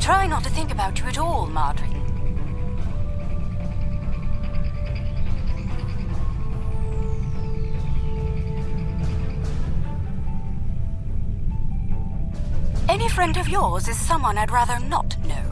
try not to think about you at all, Marjorie. Any friend of yours is someone I'd rather not know.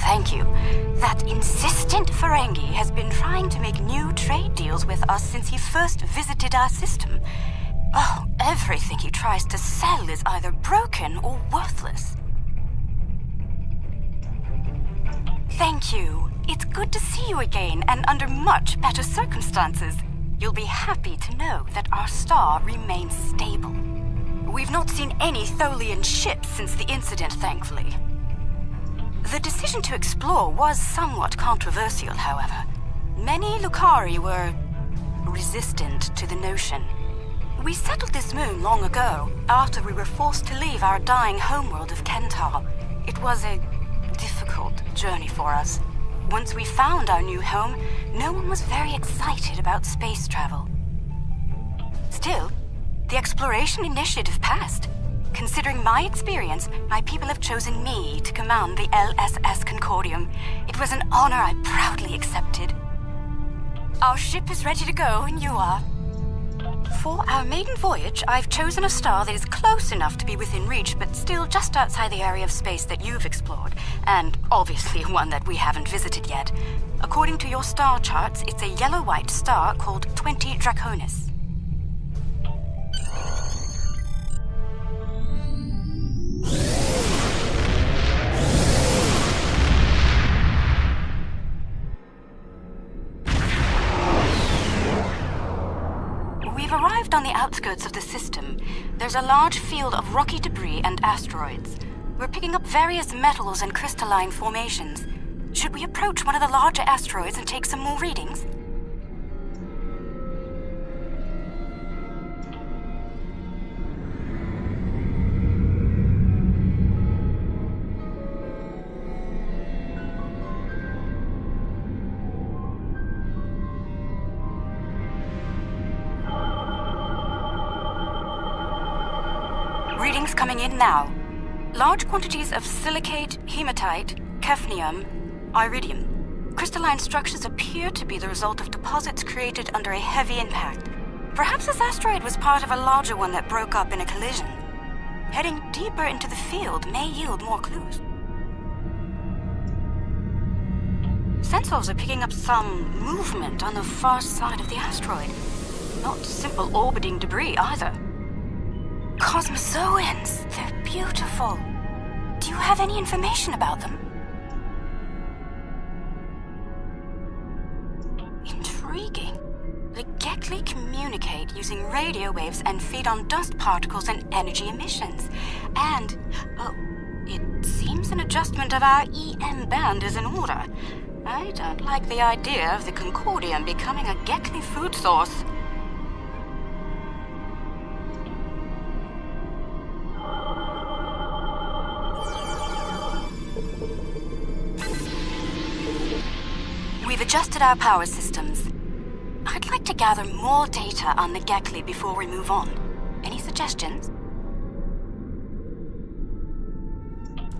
Thank you. That insistent Ferengi has been trying to make new trade deals with us since he first visited our system. Oh, everything he tries to sell is either broken or worthless. Thank you. It's good to see you again, and under much better circumstances. You'll be happy to know that our star remains stable. We've not seen any Tholian ships since the incident, thankfully. The decision to explore was somewhat controversial, however. Many Lukari were resistant to the notion. We settled this moon long ago, after we were forced to leave our dying homeworld of Kental. It was a difficult journey for us. Once we found our new home, no one was very excited about space travel. Still, the exploration initiative passed. Considering my experience, my people have chosen me to command the LSS Concordium. It was an honor I proudly accepted. Our ship is ready to go, and you are. For our maiden voyage, I've chosen a star that is close enough to be within reach, but still just outside the area of space that you've explored, and obviously one that we haven't visited yet. According to your star charts, it's a yellow-white star called 20 Draconis. On the outskirts of the system, there's a large field of rocky debris and asteroids. We're picking up various metals and crystalline formations. Should we approach one of the larger asteroids and take some more readings? Readings coming in now. Large quantities of silicate, hematite, hafnium, iridium. Crystalline structures appear to be the result of deposits created under a heavy impact. Perhaps this asteroid was part of a larger one that broke up in a collision. Heading deeper into the field may yield more clues. Sensors are picking up some movement on the far side of the asteroid. Not simple orbiting debris either. Cosmozoans! They're beautiful. Do you have any information about them? Intriguing. The Gekli communicate using radio waves and feed on dust particles and energy emissions. And, it seems an adjustment of our EM band is in order. I don't like the idea of the Concordium becoming a Gekli food source. We've adjusted our power systems. I'd like to gather more data on the Gekli before we move on. Any suggestions?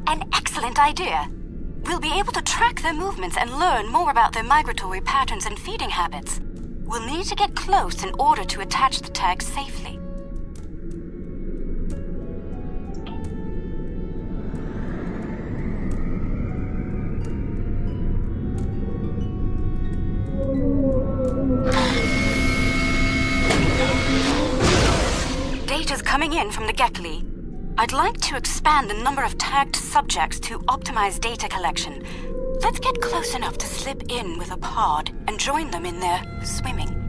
An excellent idea. We'll be able to track their movements and learn more about their migratory patterns and feeding habits. We'll need to get close in order to attach the tags safely. Data's coming in from the Gekli. I'd like to expand the number of tagged subjects to optimize data collection. Let's get close enough to slip in with a pod and join them in their swimming.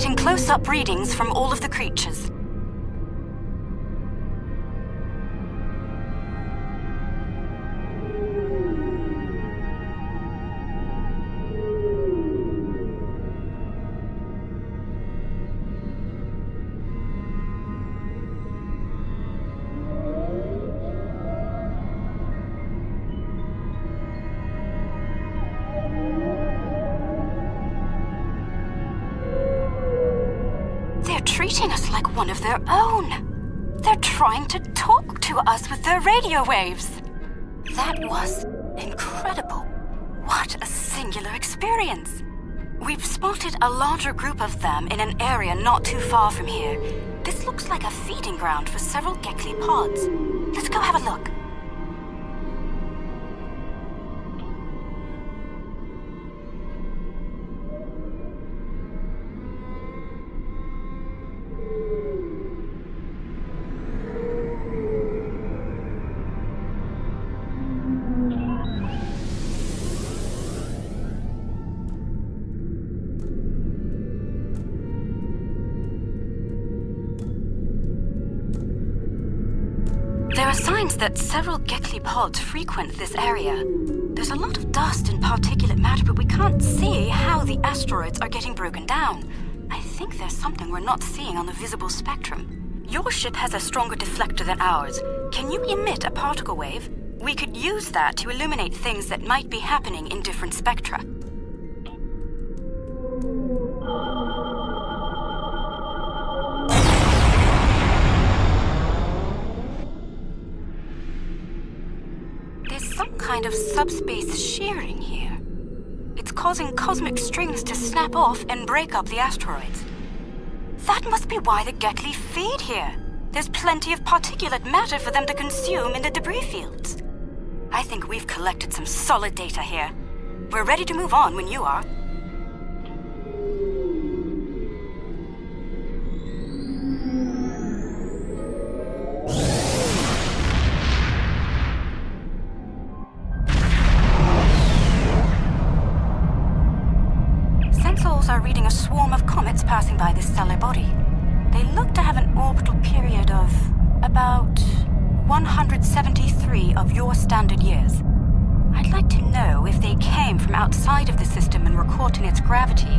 getting close-up readings from all of the creatures. Treating us like one of their own. They're trying to talk to us with their radio waves. That was incredible. What a singular experience. We've spotted a larger group of them in an area not too far from here. This looks like a feeding ground for several Gekli pods. Let's go have a look. There are signs that several Gekli pods frequent this area. There's a lot of dust and particulate matter, but we can't see how the asteroids are getting broken down. I think there's something we're not seeing on the visible spectrum. Your ship has a stronger deflector than ours. Can you emit a particle wave? We could use that to illuminate things that might be happening in different spectra. Some kind of subspace shearing here. It's causing cosmic strings to snap off and break up the asteroids. That must be why the Gekli feed here. There's plenty of particulate matter for them to consume in the debris fields. I think we've collected some solid data here. We're ready to move on when you are. Are reading a swarm of comets passing by this stellar body. They look to have an orbital period of about 173 of your standard years. I'd like to know if they came from outside of the system and were caught in its gravity,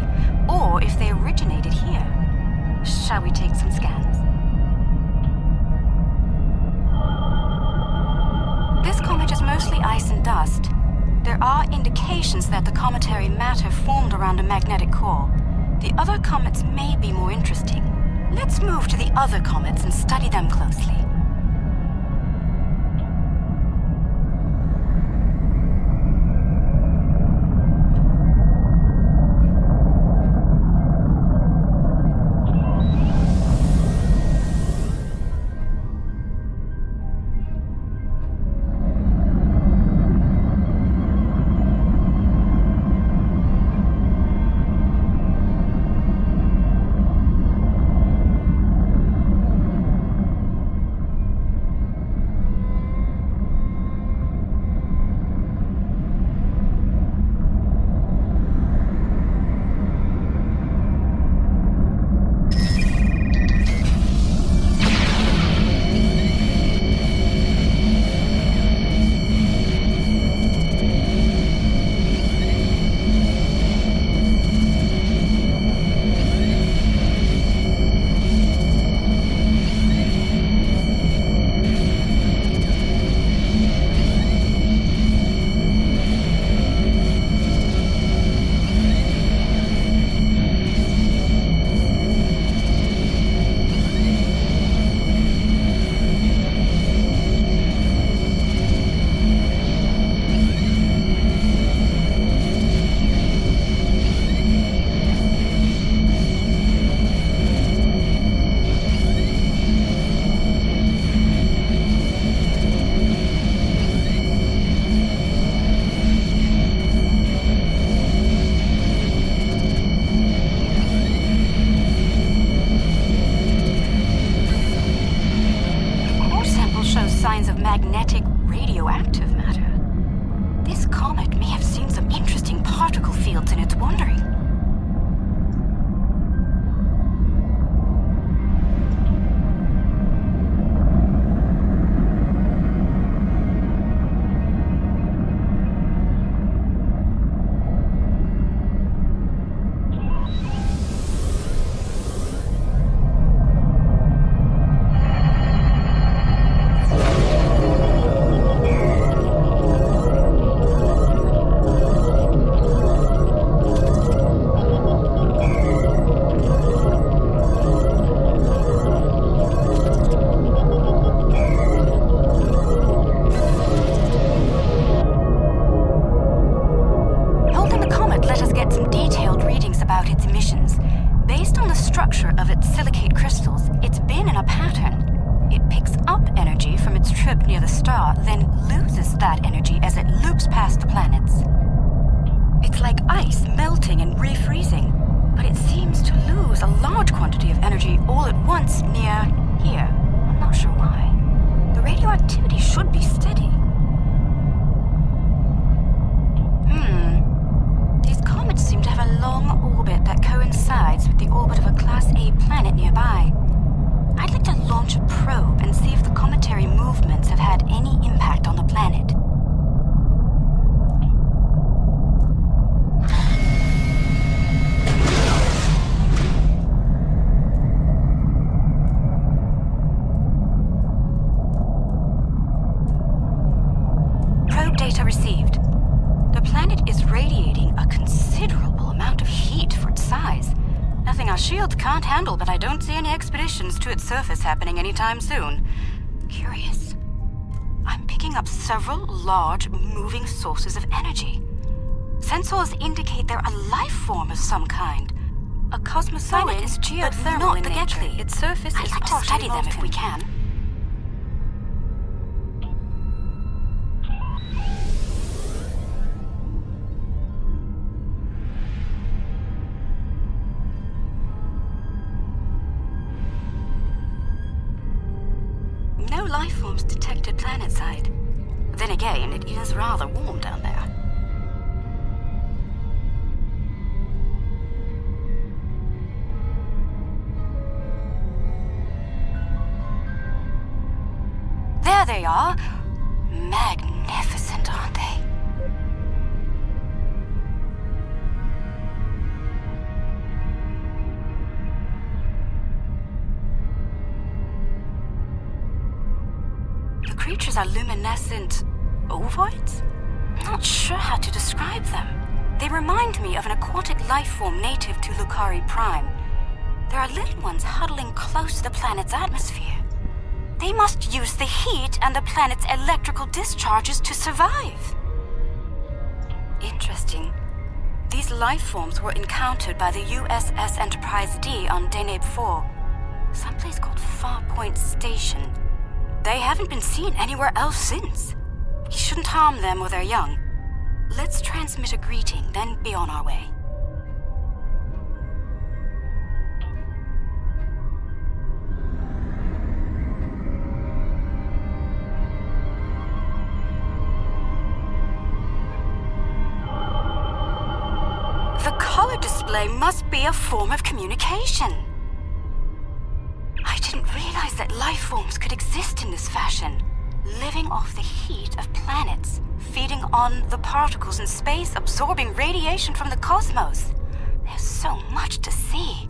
or if they originated here. Shall we take some scans? This comet is mostly ice and dust. There are indications that the cometary matter formed around a magnetic core. The other comets may be more interesting. Let's move to the other comets and study them closely. signs of magnetic radioactive matter. This comet may have seen some interesting particle fields in its wandering. structure of its silicate crystals, it's been in a pattern. It picks up energy from its trip near the star, then loses that energy as it loops past the planets. It's like ice melting and refreezing, but it seems to lose a large quantity of energy all at once near here. I'm not sure why. The radioactivity should be steady. These comets seem to have a long orbit that coincides with the orbit of a Class A planet nearby. I'd like to launch a probe and see if the cometary movements have had any impact on the planet. Probe data received. The planet is radiating a considerable amount of heat for its size. Nothing our shields can't handle, but I don't see any expeditions to its surface happening anytime soon. Curious. I'm picking up several large, moving sources of energy. Sensors indicate they're a life form of some kind. A cosmozoid is geothermal, not in nature. Its surface is partially molten. I'd like to study them if we can. No life forms detected planetside. Then again, it is rather warm down there. There they are. Magnificent, aren't they? The creatures are luminescent ovoids? I'm not sure how to describe them. They remind me of an aquatic life form native to Lukari Prime. There are little ones huddling close to the planet's atmosphere. They must use the heat and the planet's electrical discharges to survive. Interesting. These life forms were encountered by the USS Enterprise D on Deneb 4, someplace called Farpoint Station. They haven't been seen anywhere else since. We shouldn't harm them or their young. Let's transmit a greeting, then be on our way. The color display must be a form of communication. I didn't realize that life forms could exist in this fashion, living off the heat of planets, feeding on the particles in space, absorbing radiation from the cosmos. There's so much to see.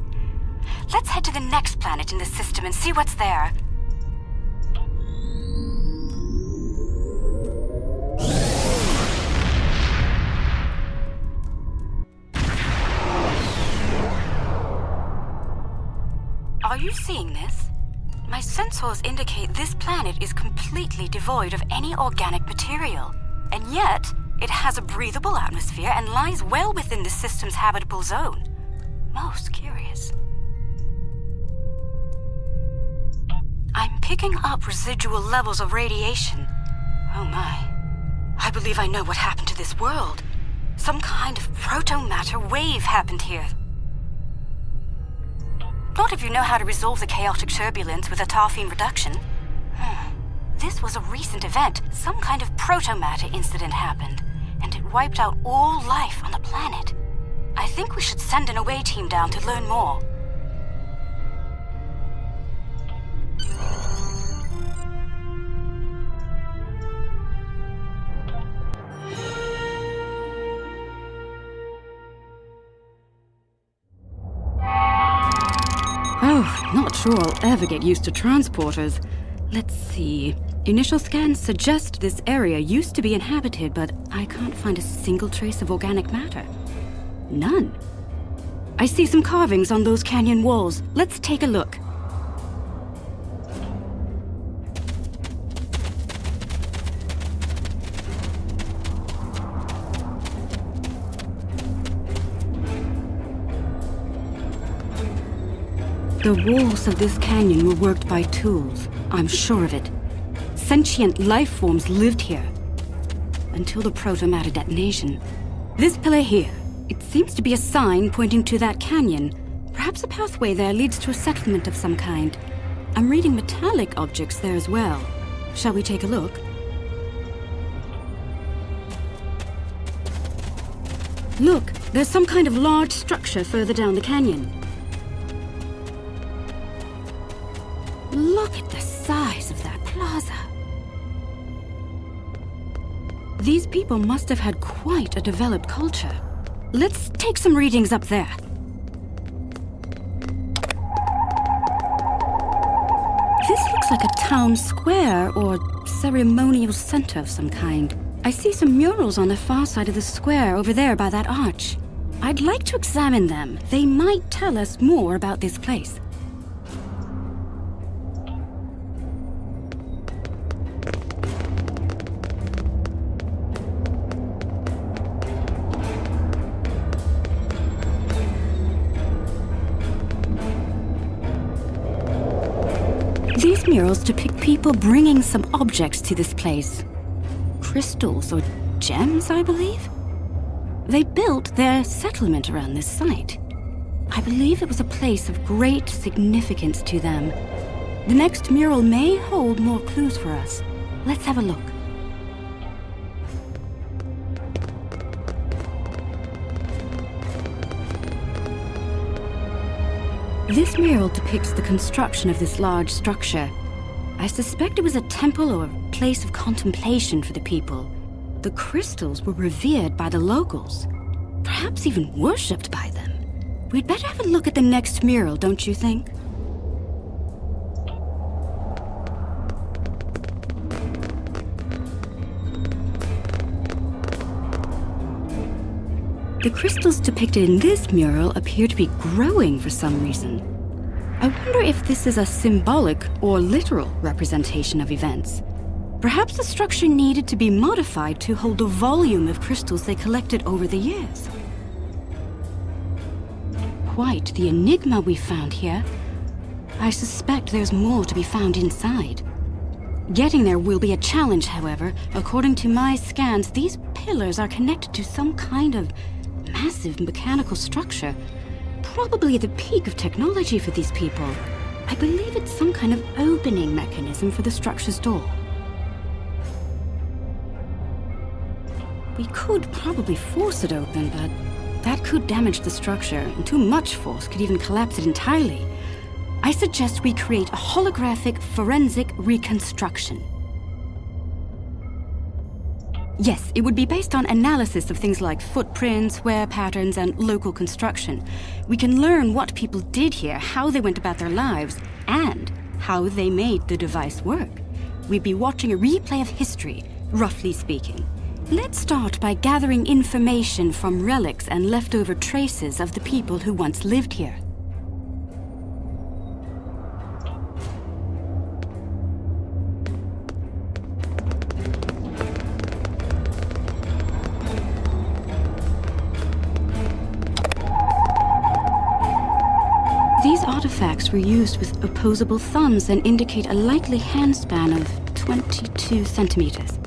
Let's head to the next planet in the system and see what's there. Are you seeing this? My sensors indicate this planet is completely devoid of any organic material, and yet it has a breathable atmosphere and lies well within the system's habitable zone. Most curious. I'm picking up residual levels of radiation. Oh my. I believe I know what happened to this world. Some kind of proto-matter wave happened here. Not if you know how to resolve the chaotic turbulence with a tarfine reduction. This was a recent event. Some kind of proto-matter incident happened, and it wiped out all life on the planet. I think we should send an away team down to learn more. Oh, not sure I'll ever get used to transporters. Let's see. Initial scans suggest this area used to be inhabited, but I can't find a single trace of organic matter. None. I see some carvings on those canyon walls. Let's take a look. The walls of this canyon were worked by tools, I'm sure of it. Sentient life forms lived here. Until the proto-matter detonation. This pillar here, it seems to be a sign pointing to that canyon. Perhaps a pathway there leads to a settlement of some kind. I'm reading metallic objects there as well. Shall we take a look? Look, there's some kind of large structure further down the canyon. Look at the size of that plaza. These people must have had quite a developed culture. Let's take some readings up there. This looks like a town square or ceremonial center of some kind. I see some murals on the far side of the square over there by that arch. I'd like to examine them. They might tell us more about this place. These murals depict people bringing some objects to this place. Crystals or gems, I believe? They built their settlement around this site. I believe it was a place of great significance to them. The next mural may hold more clues for us. Let's have a look. This mural depicts the construction of this large structure. I suspect it was a temple or a place of contemplation for the people. The crystals were revered by the locals, perhaps even worshipped by them. We'd better have a look at the next mural, don't you think? The crystals depicted in this mural appear to be growing for some reason. I wonder if this is a symbolic or literal representation of events. Perhaps the structure needed to be modified to hold the volume of crystals they collected over the years. Quite the enigma we found here. I suspect there's more to be found inside. Getting there will be a challenge, however. According to my scans, these pillars are connected to some kind of massive mechanical structure. Probably the peak of technology for these people. I believe it's some kind of opening mechanism for the structure's door. We could probably force it open, but that could damage the structure, and too much force could even collapse it entirely. I suggest we create a holographic forensic reconstruction. Yes, it would be based on analysis of things like footprints, wear patterns, and local construction. We can learn what people did here, how they went about their lives, and how they made the device work. We'd be watching a replay of history, roughly speaking. Let's start by gathering information from relics and leftover traces of the people who once lived here. These artifacts were used with opposable thumbs and indicate a likely handspan of 22 centimeters.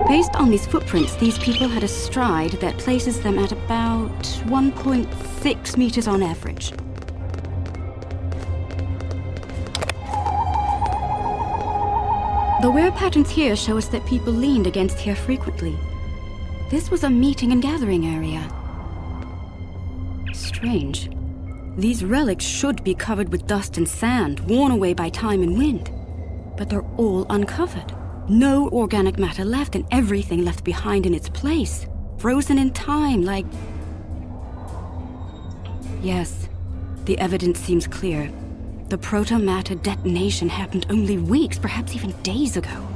Based on these footprints, these people had a stride that places them at about 1.6 meters on average. The wear patterns here show us that people leaned against here frequently. This was a meeting and gathering area. Strange. These relics should be covered with dust and sand, worn away by time and wind. But they're all uncovered. No organic matter left, and everything left behind in its place. Frozen in time, like... Yes, the evidence seems clear. The proto-matter detonation happened only weeks, perhaps even days ago.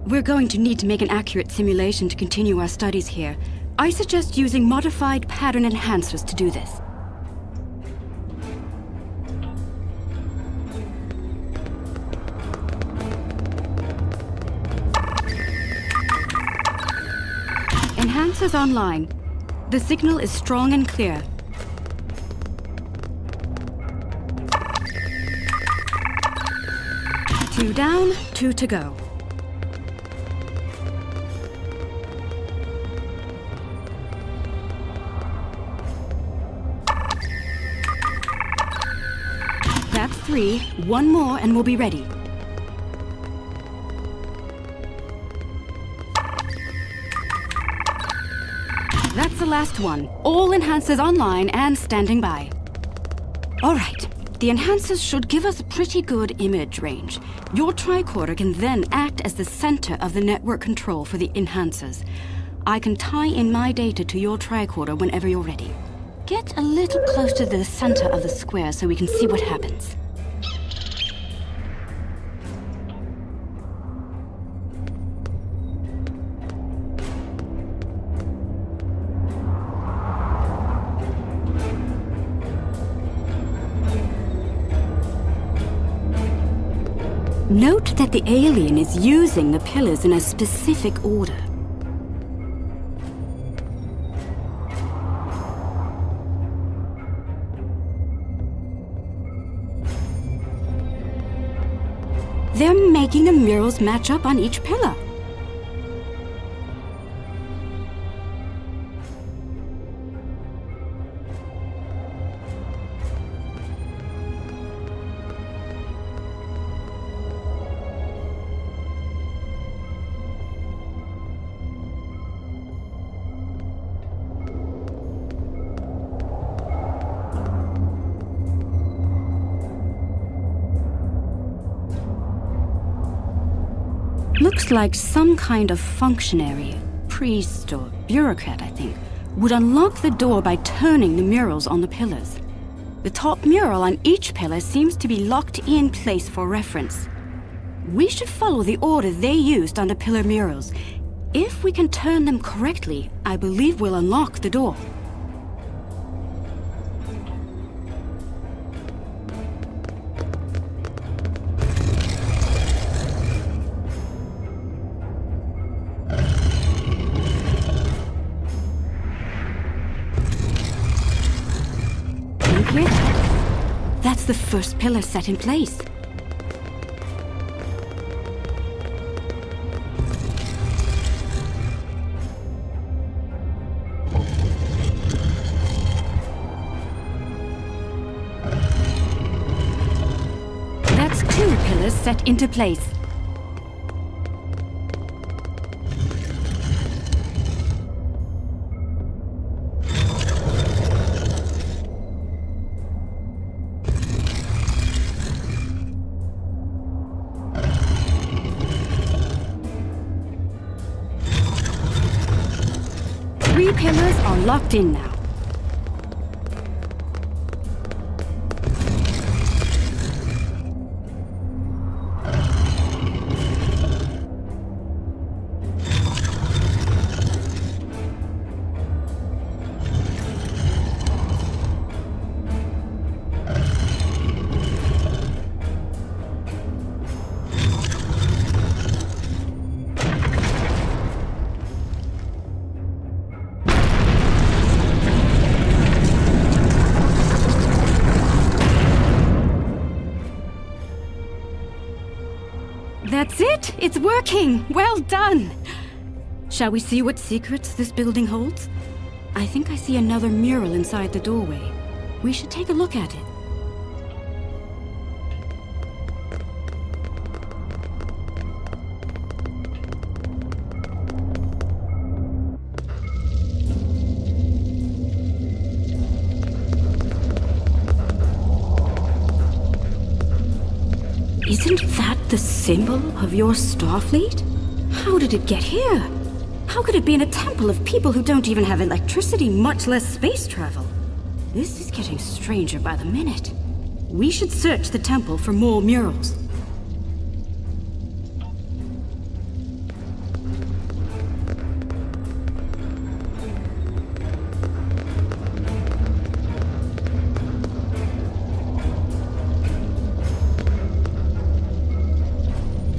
We're going to need to make an accurate simulation to continue our studies here. I suggest using modified pattern enhancers to do this. Enhancers online. The signal is strong and clear. Two down, two to go. That's three. One more and we'll be ready. That's the last one. All enhancers online and standing by. All right. The enhancers should give us a pretty good image range. Your tricorder can then act as the center of the network control for the enhancers. I can tie in my data to your tricorder whenever you're ready. Get a little close to the center of the square so we can see what happens. Note that the alien is using the pillars in a specific order. They're making the murals match up on each pillar. Looks like some kind of functionary, priest or bureaucrat, I think, would unlock the door by turning the murals on the pillars. The top mural on each pillar seems to be locked in place for reference. We should follow the order they used on the pillar murals. If we can turn them correctly, I believe we'll unlock the door. That's the first pillar set in place. That's two pillars set into place. Three pillars are locked in now. That's it! It's working! Well done! Shall we see what secrets this building holds? I think I see another mural inside the doorway. We should take a look at it. Isn't that the symbol of your Starfleet? How did it get here? How could it be in a temple of people who don't even have electricity, much less space travel? This is getting stranger by the minute. We should search the temple for more murals.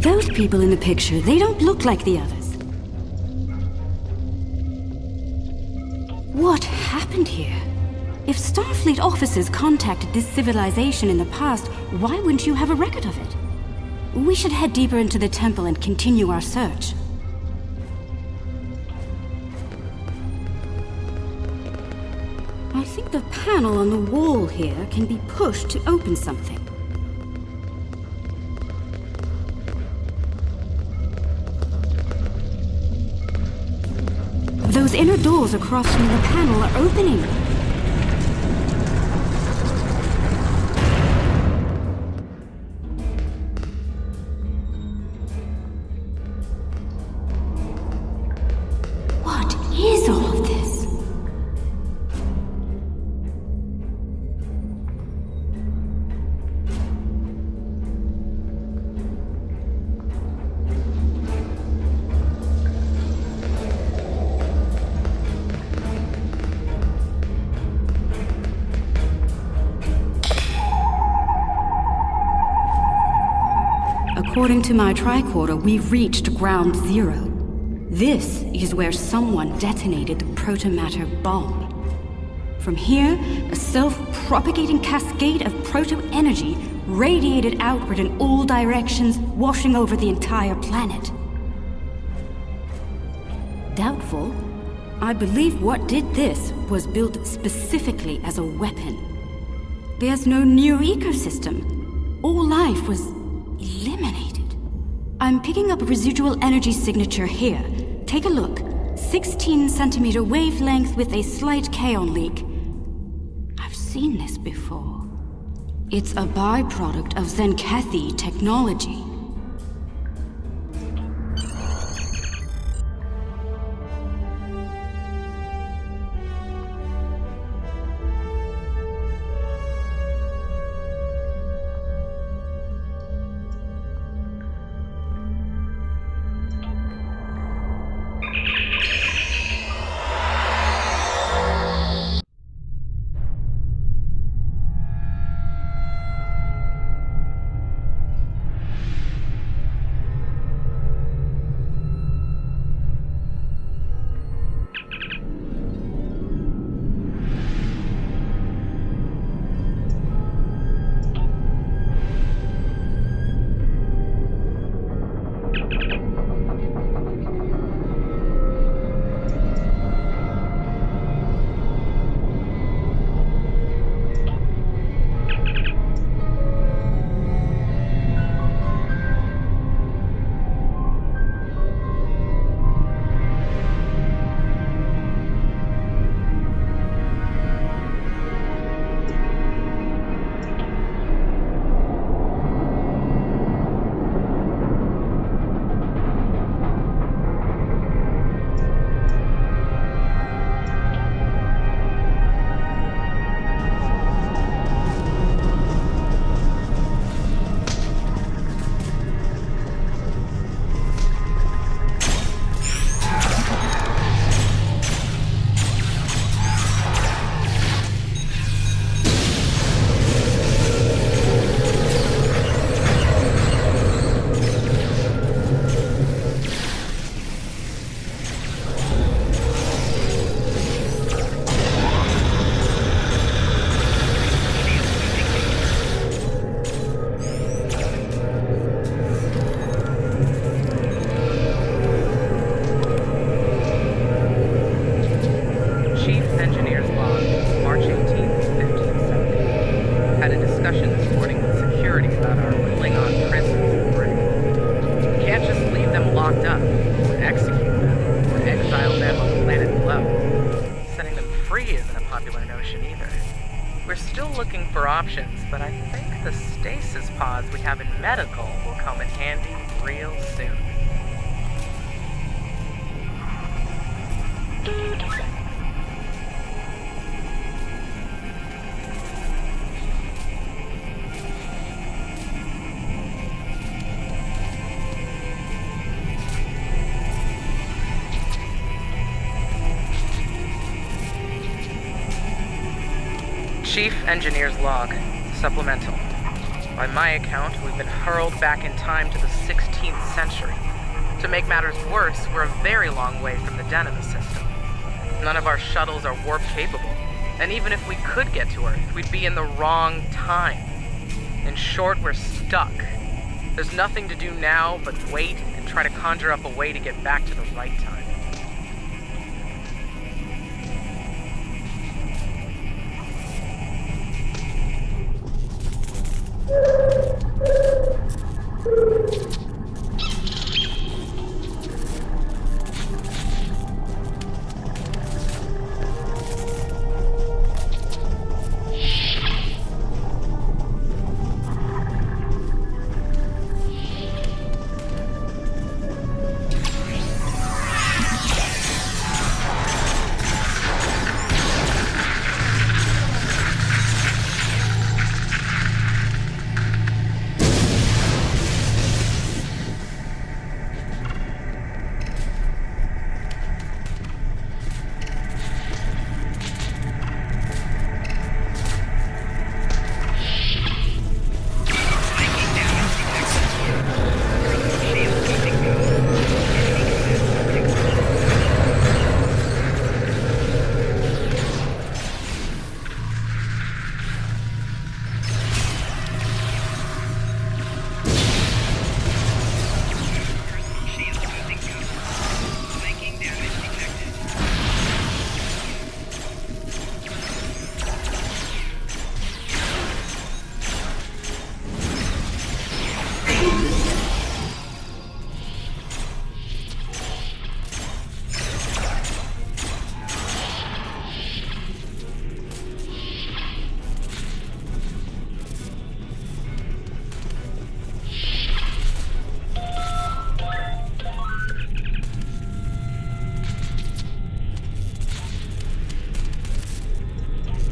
Those people in the picture, they don't look like the others. What happened here? If Starfleet officers contacted this civilization in the past, why wouldn't you have a record of it? We should head deeper into the temple and continue our search. I think the panel on the wall here can be pushed to open something. Those inner doors across from the panel are opening. What is all of this? According to my tricorder, we've reached ground zero. This is where someone detonated the protomatter bomb. From here, a self-propagating cascade of proto-energy radiated outward in all directions, washing over the entire planet. Doubtful. I believe what did this was built specifically as a weapon. There's no new ecosystem. All life was eliminated. I'm picking up a residual energy signature here. Take a look. 16 centimeter wavelength with a slight kaon leak. I've seen this before. It's a byproduct of Zenkethi technology. But I think the stasis pods we have in medical will come in handy real soon. Chief Engineer's Log. Supplemental. By my account, we've been hurled back in time to the 16th century. To make matters worse, we're a very long way from the den of the system. None of our shuttles are warp capable. And even if we could get to Earth, we'd be in the wrong time. In short, we're stuck. There's nothing to do now but wait and try to conjure up a way to get back to the right time.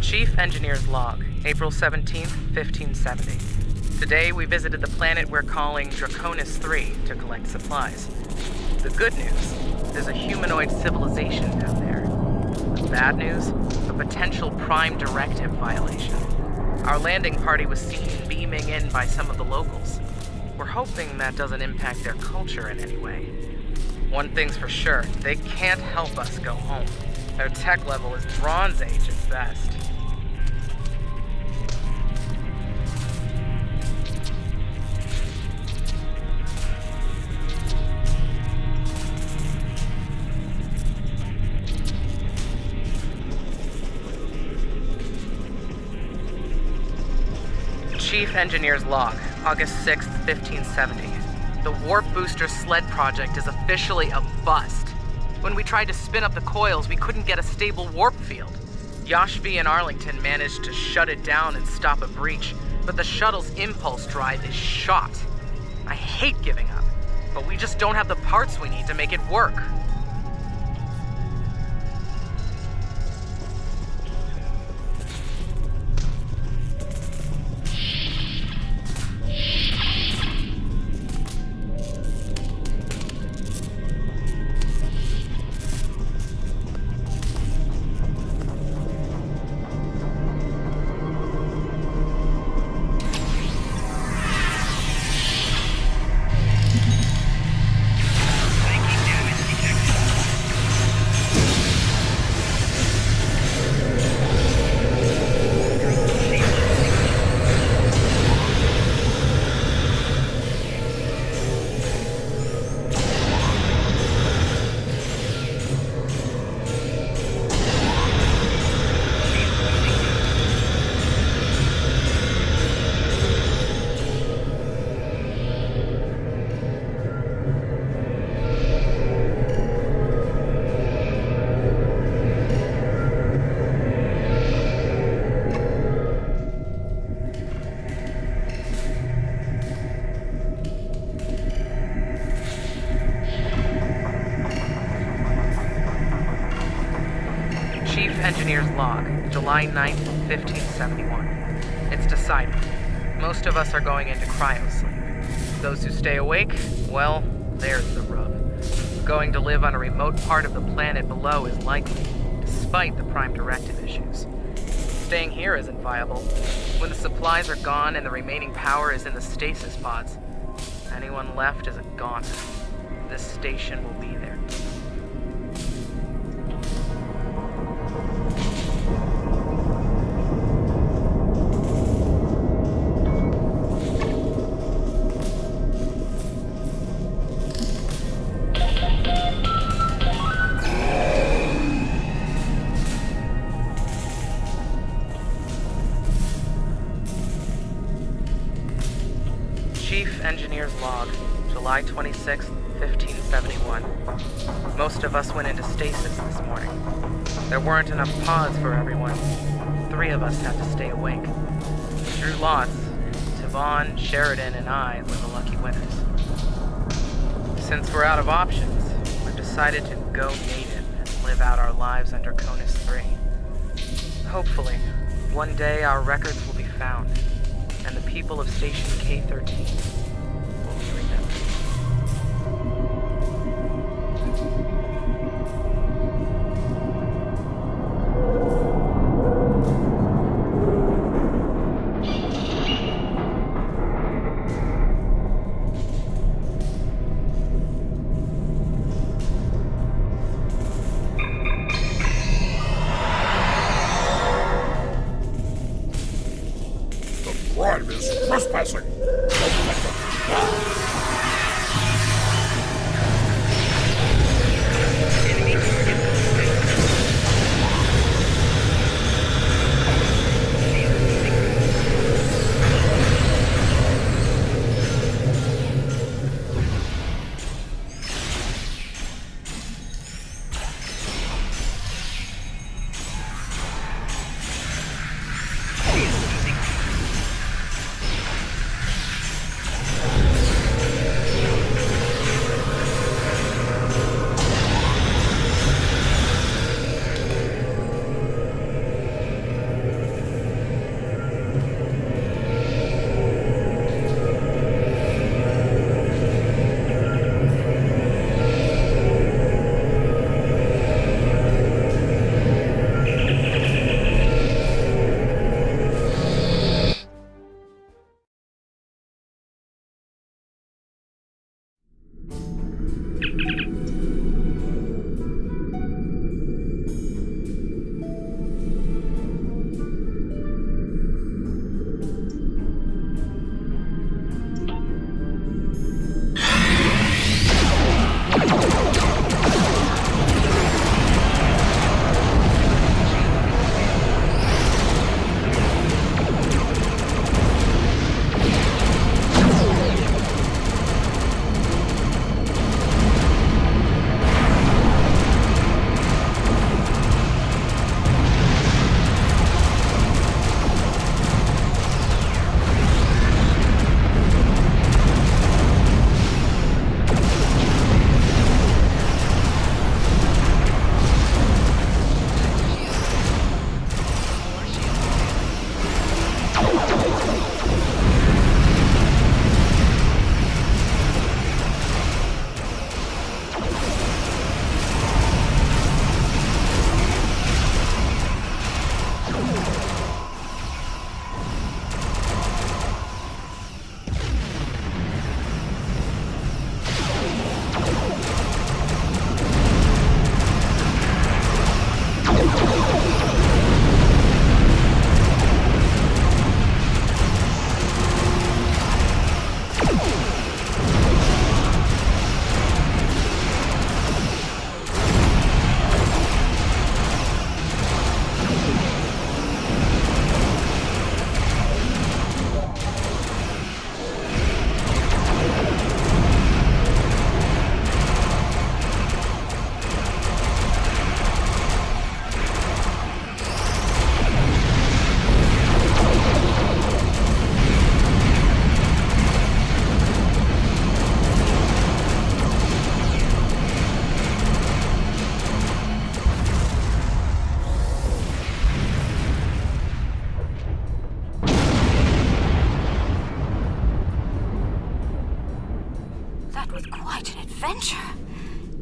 Chief Engineer's Log, April 17th, 1570. Today we visited the planet we're calling Draconis 3 to collect supplies. The good news, there's a humanoid civilization down there. The bad news, a potential Prime Directive violation. Our landing party was seen beaming in by some of the locals. We're hoping that doesn't impact their culture in any way. One thing's for sure, they can't help us go home. Their tech level is Bronze Age at best. Chief Engineer's Log, August 6th, 1570. The Warp Booster Sled project is officially a bust. When we tried to spin up the coils, we couldn't get a stable warp field. Yashvi and Arlington managed to shut it down and stop a breach, but the shuttle's impulse drive is shot. I hate giving up, but we just don't have the parts we need to make it work. Engineer's Log, July 9th, 1571. It's decided. Most of us are going into cryosleep. Those who stay awake, well, there's the rub. Going to live on a remote part of the planet below is likely, despite the Prime Directive issues. Staying here isn't viable. When the supplies are gone and the remaining power is in the stasis pods, anyone left is a goner. This station will be there. Chief Engineer's Log, July 26, 1571. Most of us went into stasis this morning. There weren't enough pods for everyone. 3 of us had to stay awake. Drew lots. Siobhan, Sheridan, and I were the lucky winners. Since we're out of options, we've decided to go native and live out our lives under Conus 3. Hopefully, one day our records will be found, and the people of Station K-13 will be remembered. Crime is trespassing.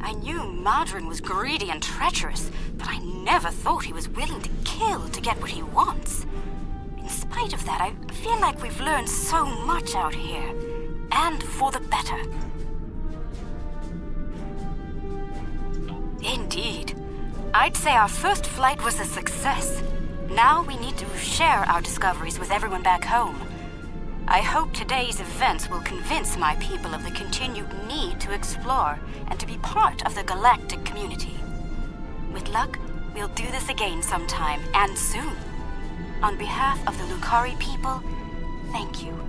I knew Madron was greedy and treacherous, but I never thought he was willing to kill to get what he wants. In spite of that, I feel like we've learned so much out here, and for the better. Indeed. I'd say our first flight was a success. Now we need to share our discoveries with everyone back home. I hope today's events will convince my people of the continued need to explore and to be part of the galactic community. With luck, we'll do this again sometime, and soon. On behalf of the Lukari people, thank you.